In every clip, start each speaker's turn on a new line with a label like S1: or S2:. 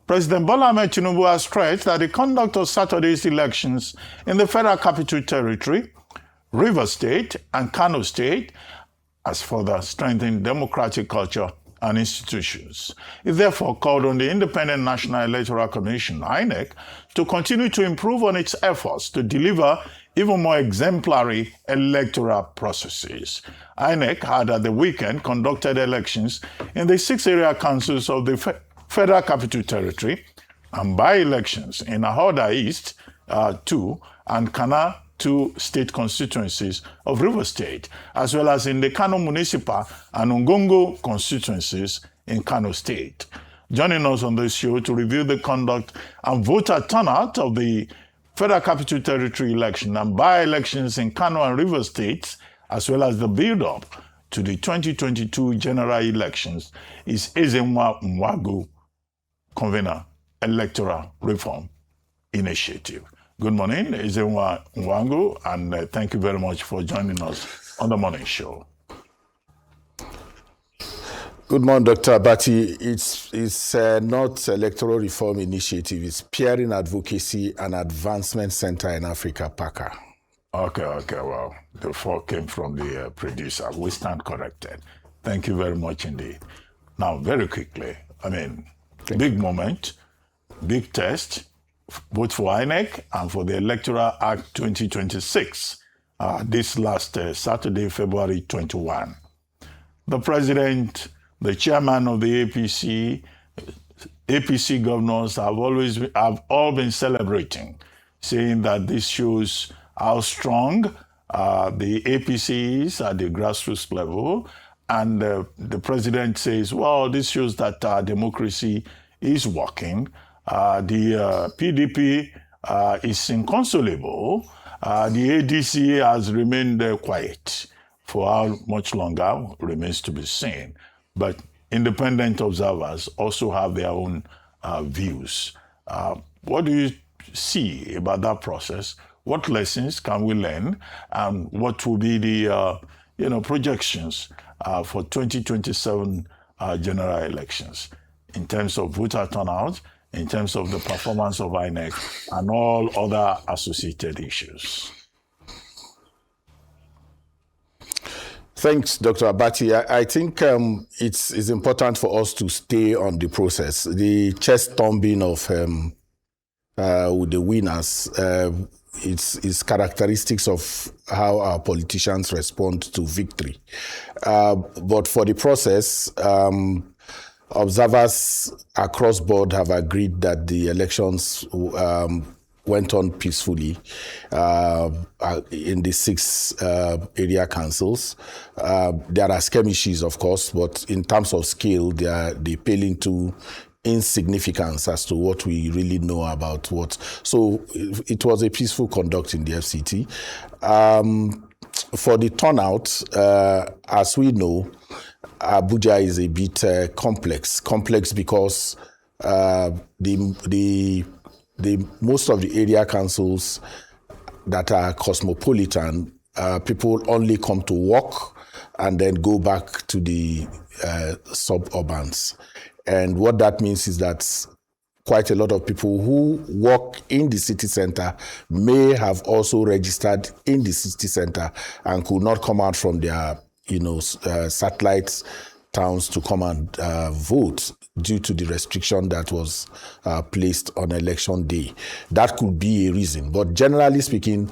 S1: President Bola Ahmed Tinubu has stressed that the conduct of Saturday's elections in the Federal Capital Territory, Rivers State, and Kano State has further strengthened democratic culture and institutions. It therefore called on the Independent National Electoral Commission, INEC, to continue to improve on its efforts to deliver even more exemplary electoral processes. INEC had at the weekend conducted elections in the 6 area councils of the Federal Capital Territory and by-elections in Ahoda East 2 and Kana 2 state constituencies of Rivers State, as well as in the Kano Municipal and Ngongo constituencies in Kano State. Joining us on this show to review the conduct and voter turnout of the Federal Capital Territory election and by-elections in Kano and Rivers States, as well as the build-up to the 2022 general elections, is Ezenwa Nwangwu, convener, Electoral Reform Initiative. Good morning, Ezenwa Nwangwu, and thank you very much for joining us on the morning show.
S2: Good morning, Dr. Abati. It's not Electoral Reform Initiative. It's Peering Advocacy and Advancement Center in Africa, PACA.
S1: Okay, well, the four came from the producer. We stand corrected. Thank you very much indeed. Now, very quickly, big moment, big test, both for INEC and for the Electoral Act 2026, this last Saturday, February 21. The president, the chairman of the APC governors have all been celebrating, saying that this shows how strong the APC is at the grassroots level. And the president says, well, this shows that democracy is working. The PDP is inconsolable. The ADC has remained quiet. For how much longer remains to be seen. But independent observers also have their own views. What do you see about that process? What lessons can we learn? And what will be the projections for 2027 general elections in terms of voter turnout, in terms of the performance of INEC, and all other associated issues?
S2: Thanks, Dr. Abati. I think it's important for us to stay on the process. The chest thumping of the winners is characteristics of how our politicians respond to victory. But for the process, observers across board have agreed that the elections went on peacefully in the 6 area councils. There are skirmishes, of course, but in terms of scale, they pale into insignificance as to what we really know about what. So it was a peaceful conduct in the FCT. For the turnout, as we know, Abuja is a bit complex because the most of the area councils that are cosmopolitan, people only come to work and then go back to the suburbs. And what that means is that quite a lot of people who work in the city center may have also registered in the city center and could not come out from their satellite towns to come and vote due to the restriction that was placed on election day. That could be a reason. But generally speaking,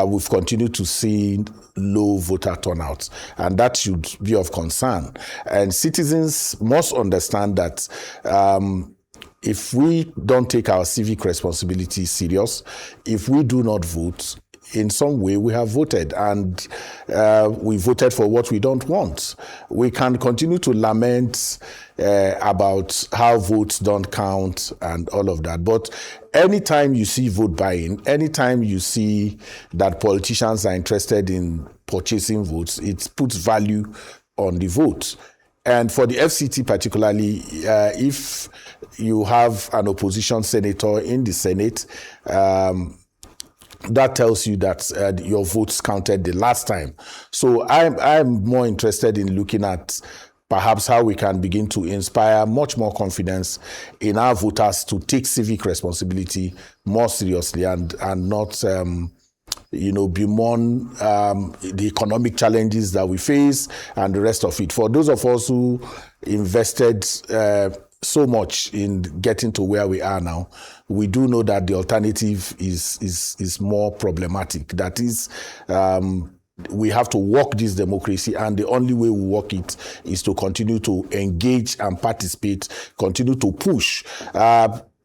S2: we've continued to see low voter turnout, and that should be of concern. And citizens must understand that if we don't take our civic responsibility serious, if we do not vote, in some way we have voted, and we voted for what we don't want. We can continue to lament about how votes don't count and all of that. But anytime you see vote buying, anytime you see that politicians are interested in purchasing votes, it puts value on the vote. And for the FCT particularly, if you have an opposition senator in the Senate, that tells you that your votes counted the last time. So I'm more interested in looking at perhaps how we can begin to inspire much more confidence in our voters to take civic responsibility more seriously and not bemoan the economic challenges that we face and the rest of it. For those of us who invested so much in getting to where we are now, we do know that the alternative is more problematic. That is, we have to work this democracy, and the only way we work it is to continue to engage and participate, continue to push.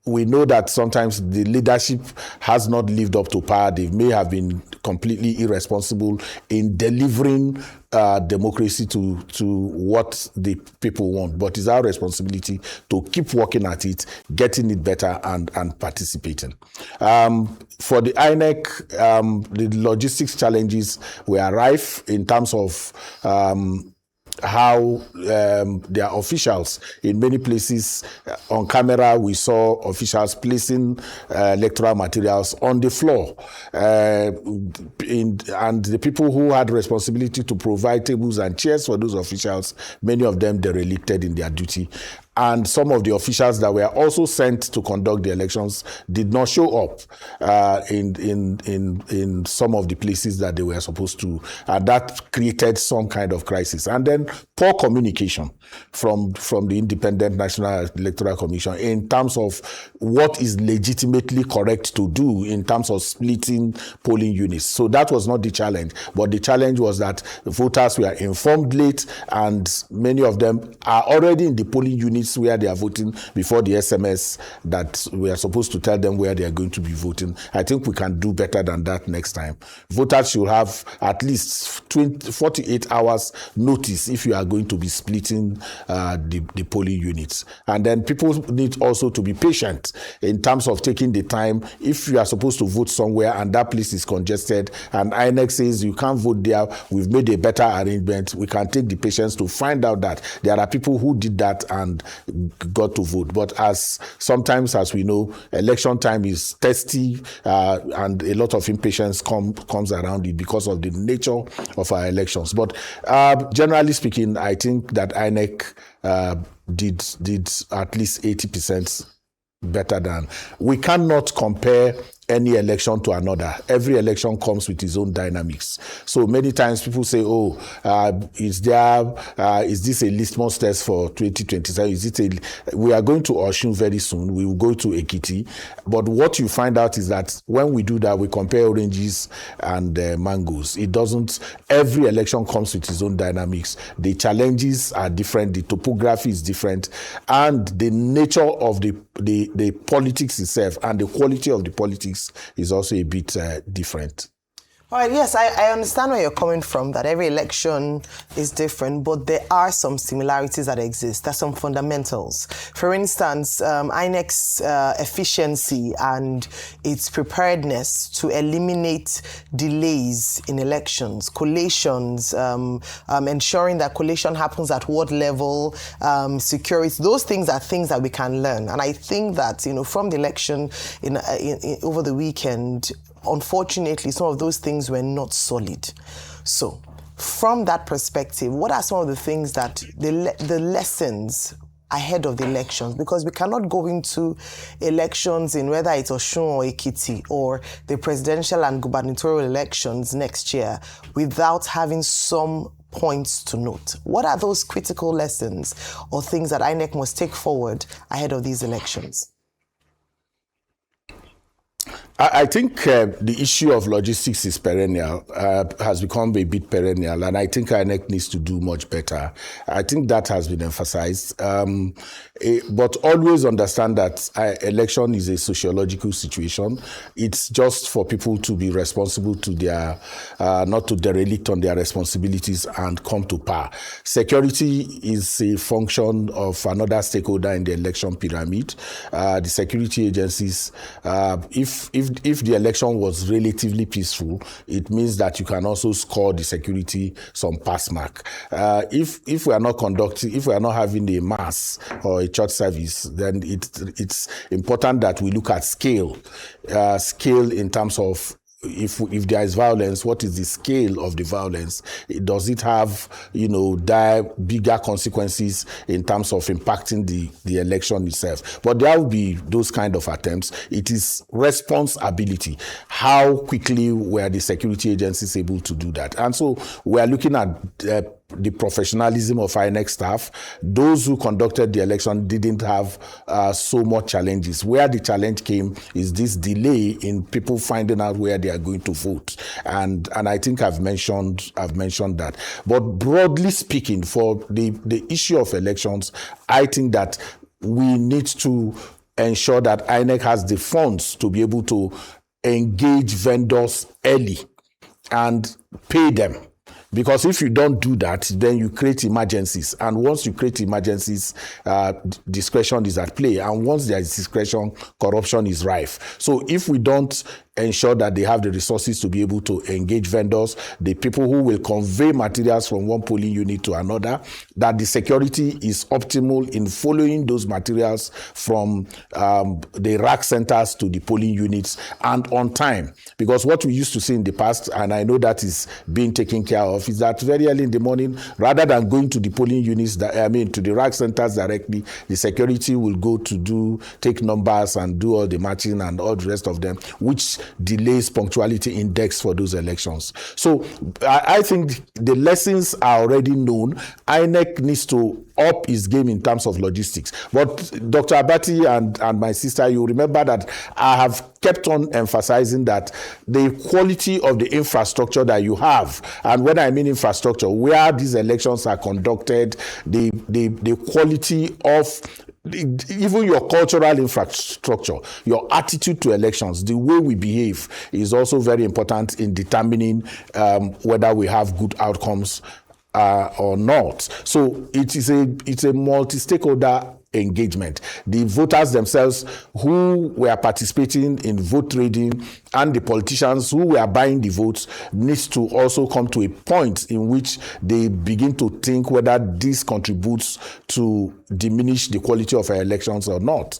S2: We know that sometimes the leadership has not lived up to par. They may have been completely irresponsible in delivering democracy to what the people want. But it's our responsibility to keep working at it, getting it better, and participating. For the INEC, the logistics challenges were rife in terms of how their officials, in many places on camera, we saw officials placing electoral materials on the floor. And the people who had responsibility to provide tables and chairs for those officials, many of them derelicted in their duty. And some of the officials that were also sent to conduct the elections did not show up in some of the places that they were supposed to. And that created some kind of crisis. And then poor communication from the Independent National Electoral Commission in terms of what is legitimately correct to do in terms of splitting polling units. So that was not the challenge. But the challenge was that voters were informed late, and many of them are already in the polling units where they are voting before the SMS that we are supposed to tell them where they are going to be voting. I think we can do better than that next time. Voters should have at least 48 hours notice if you are going to be splitting the polling units. And then people need also to be patient in terms of taking the time. If you are supposed to vote somewhere and that place is congested and INEC says you can't vote there, we've made a better arrangement, we can take the patience to find out that there are people who did that and got to vote. But sometimes, as we know, election time is testy and a lot of impatience comes around it because of the nature of our elections. But generally speaking, I think that INEC did at least 80% better than. We cannot compare any election to another. Every election comes with its own dynamics. So many times people say, is this a litmus test for 2027? We are going to Osun very soon. We will go to Ekiti. But what you find out is that when we do that, we compare oranges and mangoes. Every election comes with its own dynamics. The challenges are different. The topography is different. And the nature of the politics itself and the quality of the politics is also a bit different.
S3: All right, yes, I understand where you're coming from, that every election is different, but there are some similarities that exist. There's some fundamentals. For instance, INEC's efficiency and its preparedness to eliminate delays in elections, collations, ensuring that collation happens at what level, security, those things are things that we can learn. And I think that, from the election over the weekend, unfortunately, some of those things were not solid. So, from that perspective, what are some of the things that the lessons ahead of the elections? Because we cannot go into elections in whether it's Osun or Ekiti or the presidential and gubernatorial elections next year without having some points to note. What are those critical lessons or things that INEC must take forward ahead of these elections?
S2: I think the issue of logistics is perennial, has become a bit perennial, and I think INEC needs to do much better. I think that has been emphasized. But always understand that election is a sociological situation. It's just for people to be responsible to their, not to derelict on their responsibilities and come to par. Security is a function of another stakeholder in the election pyramid. The security agencies, if the election was relatively peaceful, it means that you can also score the security some pass mark. If we are not having a mass or a church service, then it's important that we look at scale in terms of if there is violence, what is the scale of the violence? Does it have, bigger consequences in terms of impacting the election itself? But there will be those kind of attempts. It is responsibility. How quickly were the security agencies able to do that? And so we are looking at the professionalism of INEC staff. Those who conducted the election didn't have so much challenges. Where the challenge came is this delay in people finding out where they are going to vote. And I think I've mentioned that. But broadly speaking, for the issue of elections, I think that we need to ensure that INEC has the funds to be able to engage vendors early and pay them. Because if you don't do that, then you create emergencies. And once you create emergencies, discretion is at play. And once there is discretion, corruption is rife. So if we don't ensure that they have the resources to be able to engage vendors, the people who will convey materials from one polling unit to another, that the security is optimal in following those materials from the rack centers to the polling units and on time. Because what we used to see in the past, and I know that is being taken care of, is that very early in the morning, rather than going to the polling units, to the rack centers directly, the security will go to take numbers and do all the matching and all the rest of them, which delays punctuality index for those elections. So I think the lessons are already known. INEC needs to up its game in terms of logistics. But Dr. Abati and my sister, you remember that I have kept on emphasizing that the quality of the infrastructure that you have, and when I mean infrastructure, where these elections are conducted, the quality of even your cultural infrastructure, your attitude to elections, the way we behave is also very important in determining whether we have good outcomes or not. So it's a multi-stakeholder engagement. The voters themselves who were participating in vote trading and the politicians who were buying the votes needs to also come to a point in which they begin to think whether this contributes to diminish the quality of our elections or not.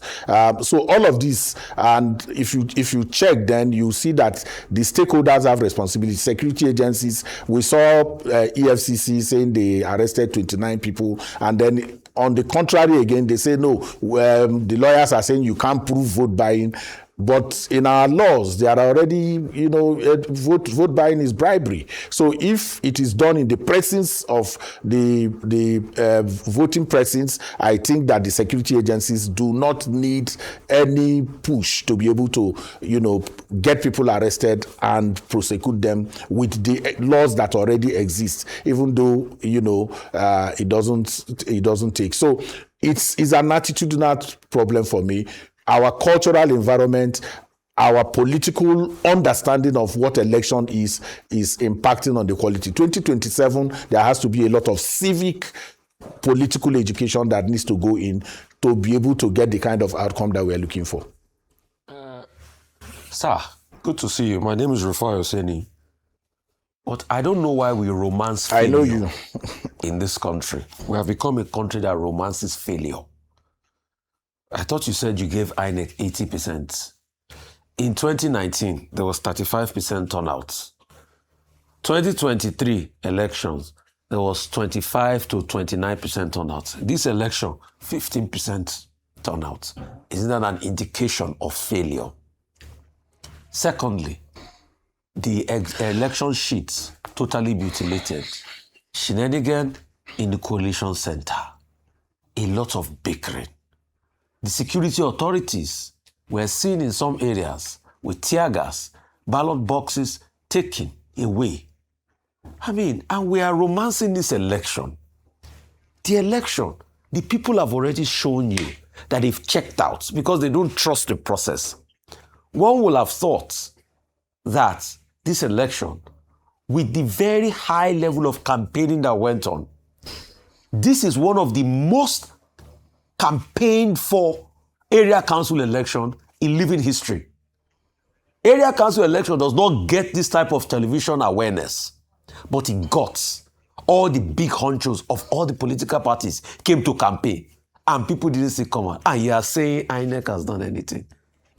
S2: So all of this, and if you check, then you see that the stakeholders have responsibility. Security agencies, we saw EFCC saying they arrested 29 people, and then on the contrary, again, they say, no, the lawyers are saying you can't prove vote buying. But in our laws, they are already, vote buying is bribery. So if it is done in the presence of the voting presence, I think that the security agencies do not need any push to be able to, get people arrested and prosecute them with the laws that already exist, even though, it doesn't take. So it's an attitudinal problem for me. Our cultural environment, our political understanding of what election is impacting on the quality. 2027, there has to be a lot of civic political education that needs to go in to be able to get the kind of outcome that we're looking for.
S4: Sir, good to see you. My name is Rufai Oseni. But I don't know why we romance failure.
S2: I know you.
S4: In this country. We have become a country that romances failure. I thought you said you gave INEC 80%. In 2019, there was 35% turnout. 2023 elections, there was 25 to 29% turnout. This election, 15% turnout. Isn't that an indication of failure? Secondly, the election sheets totally mutilated. Shenanigan in the coalition center. A lot of bickering. The security authorities were seen in some areas with tear gas, ballot boxes taken away. And we are romancing this election. The election, the people have already shown you that they've checked out because they don't trust the process. One will have thought that this election, with the very high level of campaigning that went on, this is one of the most campaigned for area council election in living history. Area council election does not get this type of television awareness, but it got all the big honchos of all the political parties came to campaign, and people didn't see come out. And you are saying INEC has done anything.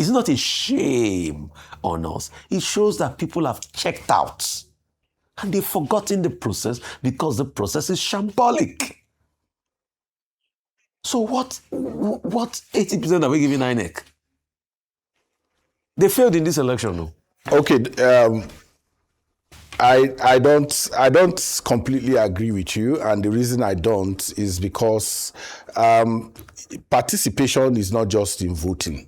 S4: It's not a shame on us. It shows that people have checked out and they've forgotten the process because the process is shambolic. So what 80% are we giving INEC? They failed in this election, no?
S2: Okay, I don't completely agree with you, and the reason I don't is because participation is not just in voting.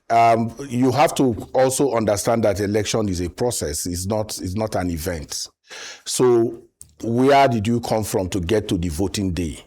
S2: You have to also understand that election is a process. It's not an event. So where did you come from to get to the voting day?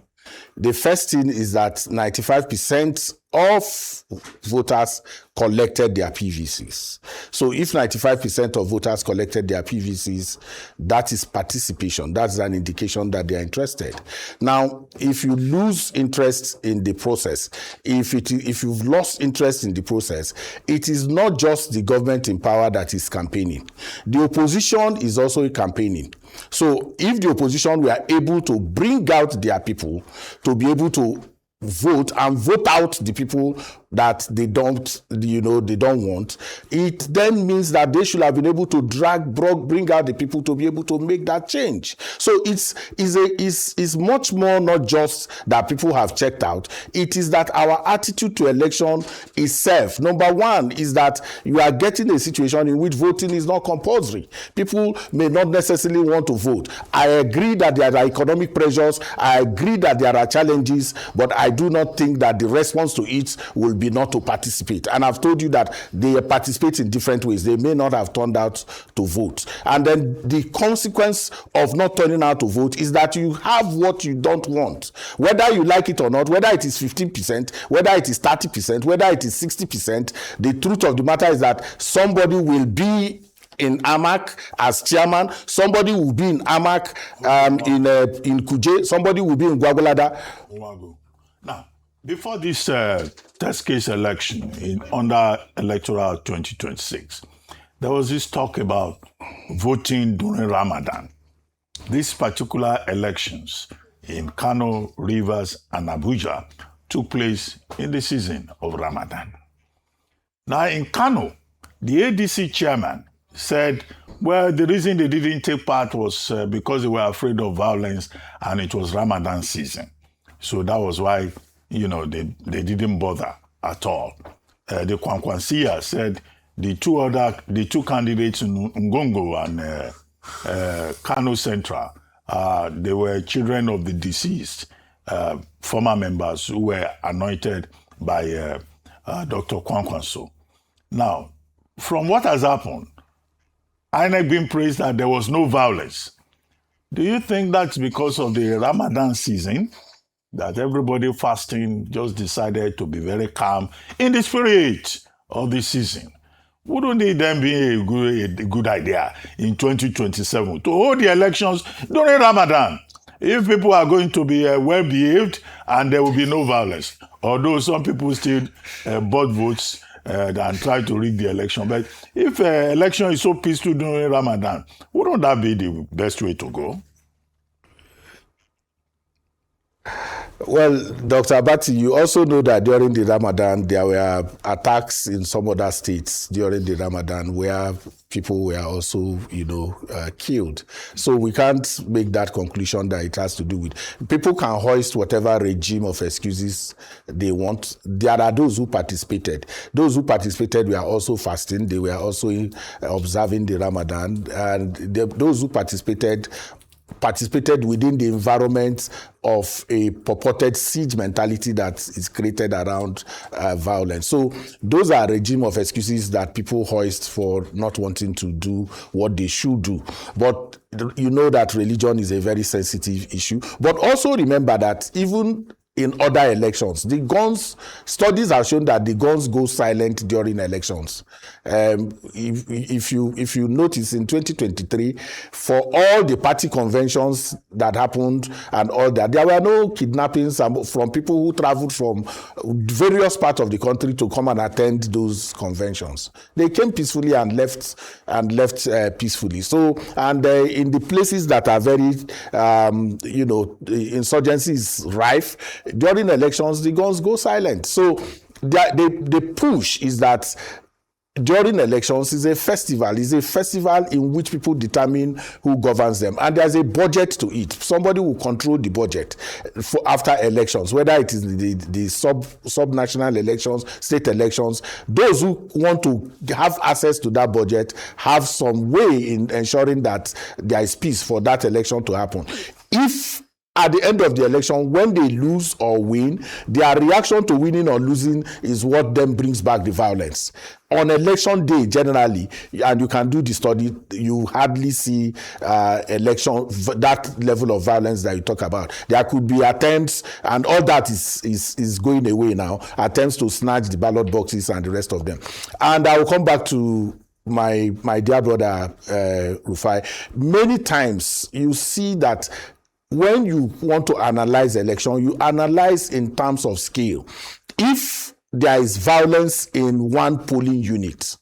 S2: The first thing is that 95% of voters collected their PVCs. So if 95% of voters collected their PVCs, that is participation. That's an indication that they are interested. Now, if you lose interest in the process, if you've lost interest in the process, it is not just the government in power that is campaigning. The opposition is also campaigning. So if the opposition were able to bring out their people to be able to vote and vote out the people that they don't want, it then means that they should have been able to bring out the people to be able to make that change. So it's much more not just that people have checked out. It is that our attitude to election itself. Number one is that you are getting a situation in which voting is not compulsory. People may not necessarily want to vote. I agree that there are economic pressures. I agree that there are challenges, but I do not think that the response to it will be not to participate. And I've told you that they participate in different ways. They may not have turned out to vote. And then the consequence of not turning out to vote is that you have what you don't want. Whether you like it or not, whether it is 15%, whether it is 30%, whether it is 60%, the truth of the matter is that somebody will be in AMAC as chairman, somebody will be in AMAC in Kuje, somebody will be in Gwagwalada.
S1: Now, before this test case election under electoral 2026, there was this talk about voting during Ramadan. These particular elections in Kano, Rivers, and Abuja took place in the season of Ramadan. Now, in Kano, the ADC chairman said, well, the reason they didn't take part was because they were afraid of violence and it was Ramadan season. So that was why, they didn't bother at all. The Kwankwansiya said the two candidates, Ngongo and Kano Central, they were children of the deceased former members who were anointed by Dr. Kwankwanso. Now, from what has happened, INEC being praised that there was no violence. Do you think that's because of the Ramadan season, that everybody fasting just decided to be very calm in the spirit of the season? Wouldn't it then be a good idea in 2027 to hold the elections during Ramadan if people are going to be well-behaved and there will be no violence? Although some people still bought votes and try to rig the election. But if election is so peaceful during Ramadan, wouldn't that be the best way to go?
S2: Well, Dr. Abati, you also know that during the Ramadan, there were attacks in some other states during the Ramadan where people were also, killed. So we can't make that conclusion that it has to do with... People can hoist whatever regime of excuses they want. There are those who participated. Those who participated were also fasting. They were also observing the Ramadan. And those who participated within the environment of a purported siege mentality that is created around violence. So those are a regime of excuses that people hoist for not wanting to do what they should do. But you know that religion is a very sensitive issue. But also remember that even in other elections, studies have shown that the guns go silent during elections. If you notice in 2023, for all the party conventions that happened and all that, there were no kidnappings from people who traveled from various parts of the country to come and attend those conventions. They came peacefully and left peacefully. So, and in the places that are very, insurgency is rife, during elections, the guns go silent. So the push is that during elections is a festival. It's a festival in which people determine who governs them. And there's a budget to it. Somebody will control the budget for after elections, whether it is the sub-national elections, state elections. Those who want to have access to that budget have some way in ensuring that there is peace for that election to happen. If at the end of the election, when they lose or win, their reaction to winning or losing is what then brings back the violence. On election day, generally, and you can do the study, you hardly see that level of violence that you talk about. There could be attempts, and all that is going away now, attempts to snatch the ballot boxes and the rest of them. And I will come back to my dear brother, Rufai. Many times you see that when you want to analyze election, you analyze in terms of scale. If there is violence in one polling unit,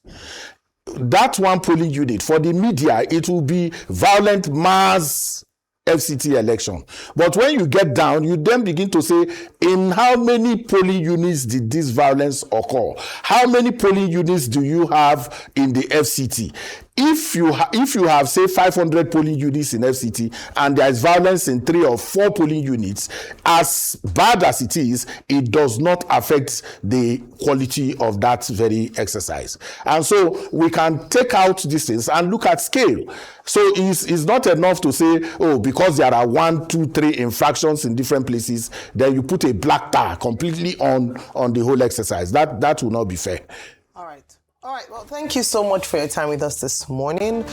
S2: that one polling unit, for the media, it will be violent mass FCT election. But when you get down, you then begin to say, in how many polling units did this violence occur? How many polling units do you have in the FCT? If you have, say, 500 polling units in FCT and there is violence in 3 or 4 polling units, as bad as it is, it does not affect the quality of that very exercise. And so we can take out these things and look at scale. So it's not enough to say, oh, because there are 1, 2, 3 infractions in different places, then you put a black tar completely on the whole exercise. That will not be fair.
S3: All right. Well, thank you so much for your time with us this morning.